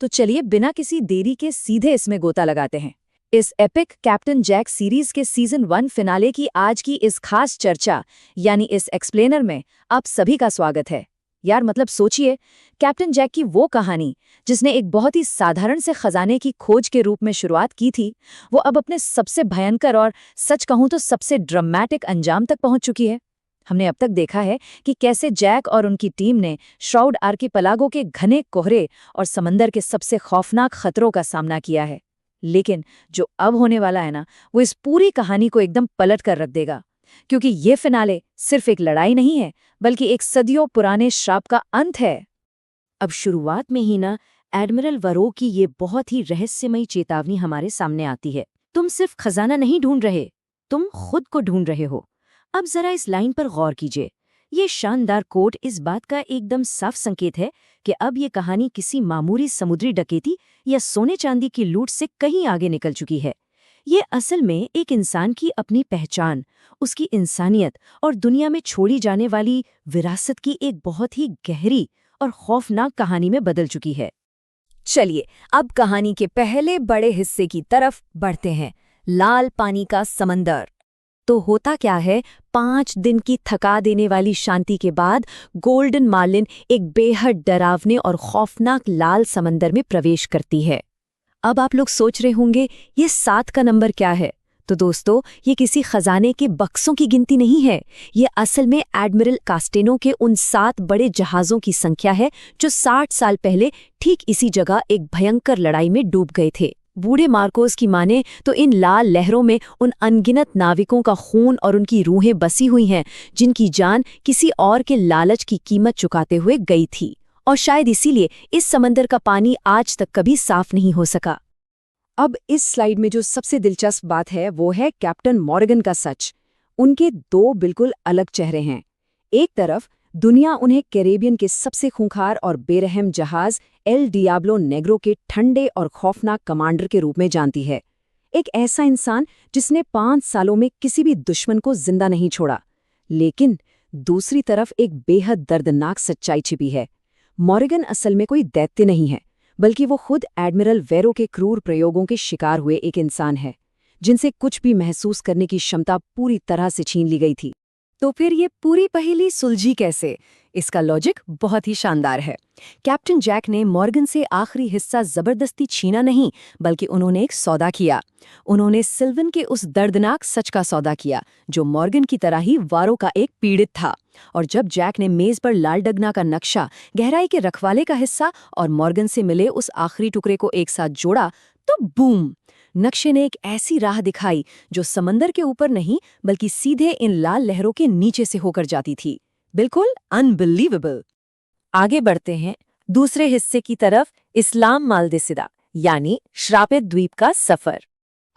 तो चलिए बिना किसी देरी के सीधे इसमें गोता लगाते हैं। इस एपिक कैप्टन जैक सीरीज के सीजन 1 फिनाले की आज की इस खास चर्चा यानी इस एक्सप्लेनर में आप सभी का स्वागत है। यार मतलब सोचिए, कैप्टन जैक की वो कहानी जिसने एक बहुत ही साधारण से खजाने की खोज के रूप में शुरुआत की थी, वो अब अपने सबसे भयंकर और सच कहूं तो सबसे ड्रामेटिक अंजाम तक पहुंच चुकी है। हमने अब तक देखा है कि कैसे जैक और उनकी टीम ने श्राउड आर्किपेलागो के घने कोहरे और समंदर के सबसे खौफनाक खतरों का सामना किया है। लेकिन जो अब होने वाला है ना, वो इस पूरी कहानी को एकदम पलट कर रख देगा, क्योंकि ये फिनाले सिर्फ एक लड़ाई नहीं है, बल्कि एक सदियों पुराने श्राप का अंत है। अब शुरुआत में ही ना एडमिरल वरो की ये बहुत ही रहस्यमयी चेतावनी हमारे सामने आती है। तुम सिर्फ खजाना नहीं ढूंढ रहे, तुम खुद को ढूंढ रहे हो। अब जरा इस लाइन पर गौर कीजिए। ये शानदार कोट इस बात का एकदम साफ संकेत है कि अब ये कहानी किसी मामूली समुद्री डकैती या सोने चांदी की लूट से कहीं आगे निकल चुकी है। ये असल में एक इंसान की अपनी पहचान, उसकी इंसानियत और दुनिया में छोड़ी जाने वाली विरासत की एक बहुत ही गहरी और खौफनाक कहानी में बदल चुकी है। चलिए अब कहानी के पहले बड़े हिस्से की तरफ बढ़ते हैं, लाल पानी का समंदर। तो होता क्या है, 5 दिन की थका देने वाली शांति के बाद गोल्डन मार्लिन एक बेहद डरावने और खौफनाक लाल समंदर में प्रवेश करती है। अब आप लोग सोच रहे होंगे ये 7 का नंबर क्या है? तो दोस्तों, ये किसी खजाने के बक्सों की गिनती नहीं है। ये असल में एडमिरल कास्टेनो के उन 7 बड़े जहाज़ों की संख्या है जो 60 साल पहले ठीक इसी जगह एक भयंकर लड़ाई में डूब गए थे। बूढ़े मार्कोस की माने तो इन लाल लहरों में उन अनगिनत नाविकों का खून और उनकी रूहें बसी हुई हैं, जिनकी जान किसी और के लालच की कीमत चुकाते हुए गई थी। और शायद इसीलिए इस समंदर का पानी आज तक कभी साफ नहीं हो सका। अब इस स्लाइड में जो सबसे दिलचस्प बात है वो है कैप्टन मॉर्गन का सच। उनके 2 बिल्कुल अलग चेहरे हैं। एक तरफ दुनिया उन्हें कैरेबियन के सबसे खूंखार और बेरहम जहाज एल डियाब्लो नेग्रो के ठंडे और खौफनाक कमांडर के रूप में जानती है। एक ऐसा इंसान जिसने 5 सालों में किसी भी दुश्मन को जिंदा नहीं छोड़ा। लेकिन दूसरी तरफ एक बेहद दर्दनाक सच्चाई छिपी है। मॉर्गन असल में कोई दैत्य नहीं है, बल्कि वो खुद एडमिरल वेरो के क्रूर प्रयोगों के शिकार हुए एक इंसान है, जिनसे कुछ भी महसूस करने की क्षमता पूरी तरह से छीन ली गई थी। तो फिर ये पूरी पहेली सुलझी कैसे? इसका लॉजिक बहुत ही शानदार है। कैप्टन जैक ने मॉर्गन से आखिरी हिस्सा जबरदस्ती छीना नहीं, बल्कि उन्होंने एक सौदा किया। उन्होंने सिल्वन के उस दर्दनाक सच का सौदा किया, जो मॉर्गन की तरह ही वारो का एक पीड़ित था। और जब जैक ने मेज पर लाल डगना का नक्शा, गहराई के रखवाले का हिस्सा और मॉर्गन से मिले उस आखिरी टुकड़े को एक साथ जोड़ा, तो बूम! नक्शे ने एक ऐसी राह दिखाई जो समंदर के ऊपर नहीं, बल्कि सीधे इन लाल लहरों के नीचे से होकर जाती थी। बिल्कुल अनबिलीवेबल। आगे बढ़ते हैं दूसरे हिस्से की तरफ, इस्लाम मालदेसिदा यानी श्रापित द्वीप का सफर।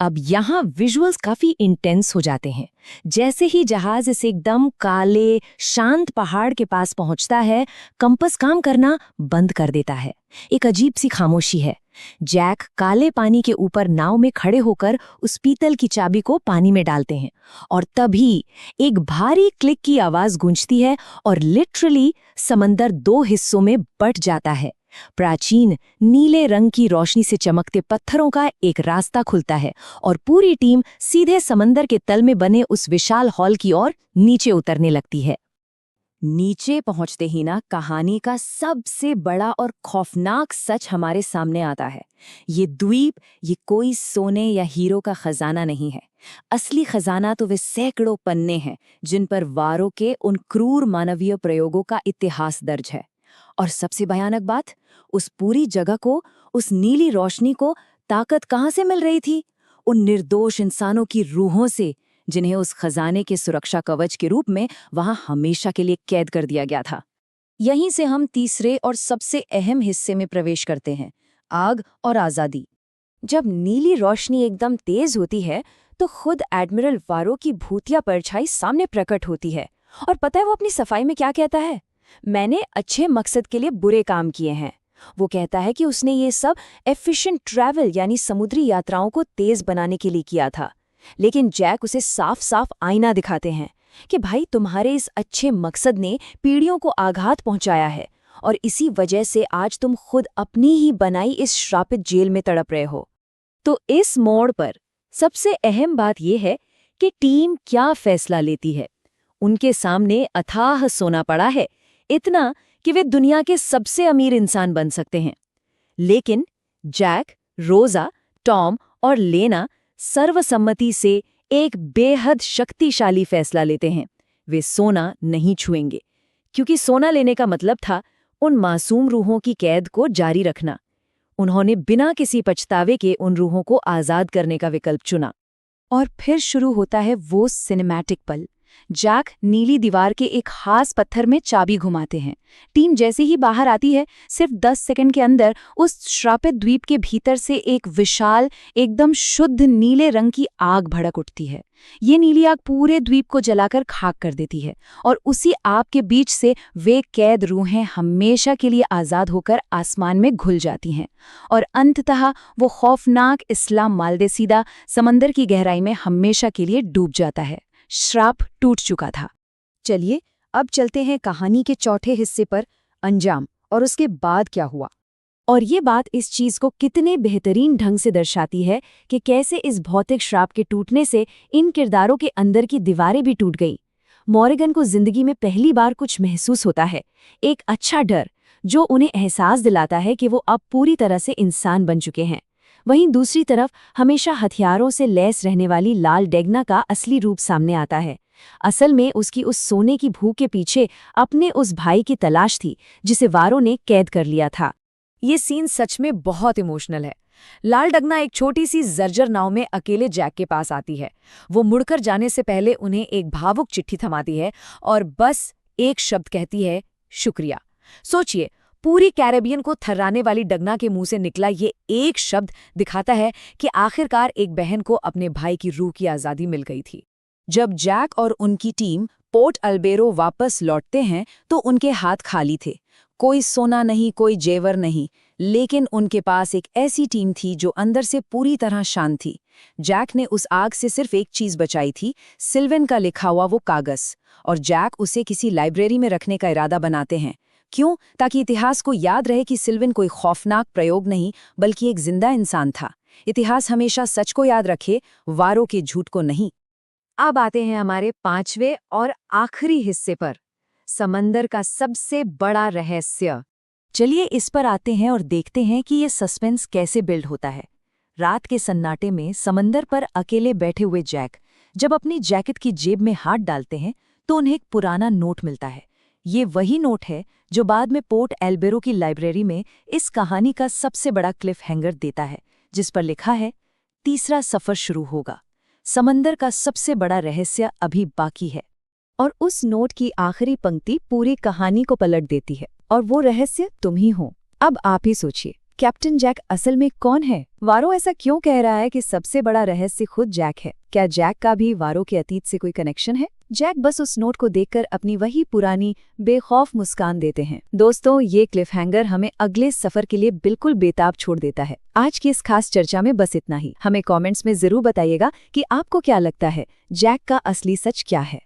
अब यहाँ विजुअल्स काफी इंटेंस हो जाते हैं। जैसे ही जहाज इस एकदम काले शांत पहाड़ के पास पहुंचता है, कंपास काम करना बंद कर देता है। एक अजीब सी खामोशी है। जैक काले पानी के ऊपर नाव में खड़े होकर उस पीतल की चाबी को पानी में डालते हैं, और तभी एक भारी क्लिक की आवाज गूंजती है और लिटरली समंदर 2 हिस्सों में बंट जाता है। प्राचीन नीले रंग की रोशनी से चमकते पत्थरों का एक रास्ता खुलता है और पूरी टीम सीधे समंदर के तल में बने उस विशाल हॉल की ओर नीचे उतरने लगती है। नीचे पहुंचते ही ना कहानी का सबसे बड़ा और खौफनाक सच हमारे सामने आता है। ये द्वीप, ये कोई सोने या हीरो का खजाना नहीं है। असली खजाना तो वे सैकड़ों पन्ने हैं जिन पर वारों के उन क्रूर मानवीय प्रयोगों का इतिहास दर्ज है। और सबसे भयानक बात, उस पूरी जगह को, उस नीली रोशनी को ताकत कहाँ से मिल रही थी? उन निर्दोष इंसानों की रूहों से, जिन्हें उस खजाने के सुरक्षा कवच के रूप में वहां हमेशा के लिए कैद कर दिया गया था। यहीं से हम तीसरे और सबसे अहम हिस्से में प्रवेश करते हैं, आग और आज़ादी। जब नीली रोशनी एकदम तेज होती है तो खुद एडमिरल वारो की भूतिया परछाई सामने प्रकट होती है। और पता है वो अपनी सफाई में क्या कहता है? मैंने अच्छे मकसद के लिए बुरे काम किए हैं। वो कहता है कि उसने ये सब एफिशिएंट ट्रैवल यानी समुद्री यात्राओं को तेज बनाने के लिए किया था। लेकिन जैक उसे साफ साफ आईना दिखाते हैं कि भाई तुम्हारे इस अच्छे मकसद ने पीढ़ियों को आघात पहुंचाया है और इसी वजह से आज तुम खुद अपनी ही बनाई इस श्रापित जेल में तड़प रहे हो। तो इस मोड़ पर सबसे अहम बात यह है कि टीम क्या फैसला लेती है। उनके सामने अथाह सोना पड़ा है, इतना कि वे दुनिया के सबसे अमीर इंसान बन सकते हैं। लेकिन जैक, रोजा, टॉम और लेना सर्वसम्मति से एक बेहद शक्तिशाली फैसला लेते हैं। वे सोना नहीं छुएंगे, क्योंकि सोना लेने का मतलब था उन मासूम रूहों की कैद को जारी रखना। उन्होंने बिना किसी पछतावे के उन रूहों को आज़ाद करने का विकल्प चुना। और फिर शुरू होता है वो सिनेमैटिक पल। जैक नीली दीवार के एक खास पत्थर में चाबी घुमाते हैं। टीम जैसे ही बाहर आती है, सिर्फ 10 सेकंड के अंदर उस श्रापित द्वीप के भीतर से एक विशाल, एकदम शुद्ध नीले रंग की आग भड़क उठती है। ये नीली आग पूरे द्वीप को जलाकर खाक कर देती है और उसी आग के बीच से वे कैद रूहें हमेशा के लिए आज़ाद होकर आसमान में घुल जाती हैं और अंततः वो खौफनाक इस्लाम मालदेसीदा समंदर की गहराई में हमेशा के लिए डूब जाता है। श्राप टूट चुका था। चलिए अब चलते हैं कहानी के चौथे हिस्से पर, अंजाम और उसके बाद क्या हुआ। और ये बात इस चीज़ को कितने बेहतरीन ढंग से दर्शाती है कि कैसे इस भौतिक श्राप के टूटने से इन किरदारों के अंदर की दीवारें भी टूट गई। मॉर्गन को जिंदगी में पहली बार कुछ महसूस होता है, एक अच्छा डर जो उन्हें एहसास दिलाता है कि वो अब पूरी तरह से इंसान बन चुके हैं। वहीं दूसरी तरफ हमेशा हथियारों से लैस रहने वाली लाल डेगना का असली रूप सामने आता है। असल में उसकी उस सोने की भूख के पीछे अपने उस भाई की तलाश थी जिसे वारो ने कैद कर लिया था। ये सीन सच में बहुत इमोशनल है। लाल डगना एक छोटी सी जर्जर नाव में अकेले जैक के पास आती है। वो मुड़कर जाने से पहले उन्हें एक भावुक चिट्ठी थमाती है और बस एक शब्द कहती है, शुक्रिया। सोचिए, पूरी कैरेबियन को थर्राने वाली डगना के मुंह से निकला ये एक शब्द दिखाता है कि आखिरकार एक बहन को अपने भाई की रूह की आज़ादी मिल गई थी। जब जैक और उनकी टीम पोर्ट अल्बेरो वापस लौटते हैं तो उनके हाथ खाली थे। कोई सोना नहीं, कोई जेवर नहीं, लेकिन उनके पास एक ऐसी टीम थी जो अंदर से पूरी तरह शांत थी। जैक ने उस आग से सिर्फ एक चीज बचाई थी, सिल्वन का लिखा हुआ वो कागज, और जैक उसे किसी लाइब्रेरी में रखने का इरादा बनाते हैं। क्यों? ताकि इतिहास को याद रहे कि सिल्वन कोई खौफनाक प्रयोग नहीं बल्कि एक जिंदा इंसान था। इतिहास हमेशा सच को याद रखे, वारों के झूठ को नहीं। अब आते हैं हमारे 5वें और आखिरी हिस्से पर, समंदर का सबसे बड़ा रहस्य। चलिए इस पर आते हैं और देखते हैं कि ये सस्पेंस कैसे बिल्ड होता है। रात के सन्नाटे में समंदर पर अकेले बैठे हुए जैक जब अपनी जैकेट की जेब में हाथ डालते हैं तो उन्हें एक पुराना नोट मिलता है। ये वही नोट है जो बाद में पोर्ट एल्बेरो की लाइब्रेरी में इस कहानी का सबसे बड़ा क्लिफ हैंगर देता है, जिस पर लिखा है, तीसरा सफर शुरू होगा, समंदर का सबसे बड़ा रहस्य अभी बाकी है। और उस नोट की आखिरी पंक्ति पूरी कहानी को पलट देती है, और वो रहस्य तुम ही हो। अब आप ही सोचिए, कैप्टन जैक असल में कौन है? वारो ऐसा क्यों कह रहा है कि सबसे बड़ा रहस्य खुद जैक है? क्या जैक का भी वारो के अतीत से कोई कनेक्शन है? जैक बस उस नोट को देखकर अपनी वही पुरानी बेखौफ मुस्कान देते हैं। दोस्तों, ये क्लिफहैंगर हमें अगले सफर के लिए बिल्कुल बेताब छोड़ देता है। आज की इस खास चर्चा में बस इतना ही। हमें कमेंट्स में जरूर बताइएगा कि आपको क्या लगता है, जैक का असली सच क्या है।